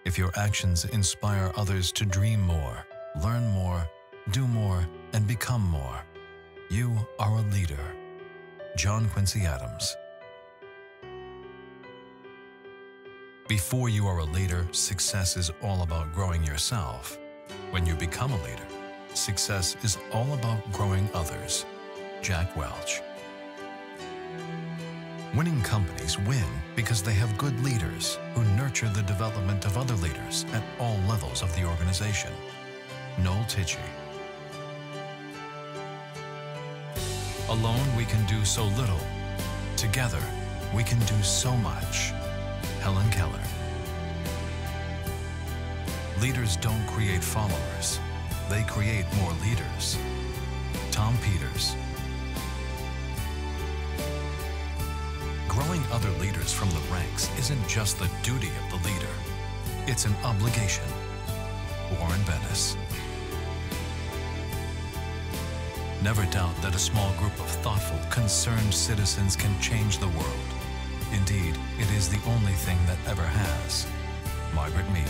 If your actions inspire others to dream more, learn more, do more, and become more, you are a leader. John Quincy Adams. Before you are a leader, success is all about growing yourself. When you become a leader, success is all about growing others. Jack Welch. Winning companies win because they have good leaders who nurture the development of other leaders at all levels of the organization. Noel Tichy. Alone we can do so little. Together we can do so much. Helen Keller. Leaders don't create followers. They create more leaders. Tom Peters. Growing other leaders from the ranks isn't just the duty of the leader. It's an obligation. Warren Bennis. Never doubt that a small group of thoughtful, concerned citizens can change the world. Indeed, it is the only thing that ever has. Margaret Mead.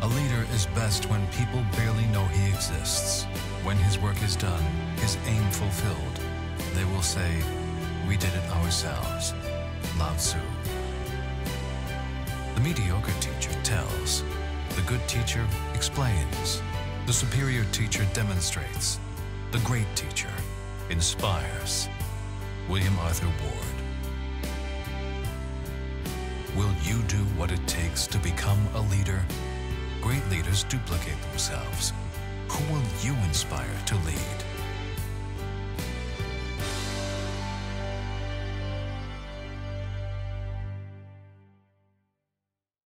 A leader is best when people barely know he exists. When his work is done, his aim fulfilled, they will say, "We did it ourselves." Lao Tzu. The mediocre teacher tells. The good teacher explains. The superior teacher demonstrates. The great teacher inspires. William Arthur Ward. Will you do what it takes to become a leader? Great leaders duplicate themselves. Who will you inspire to lead?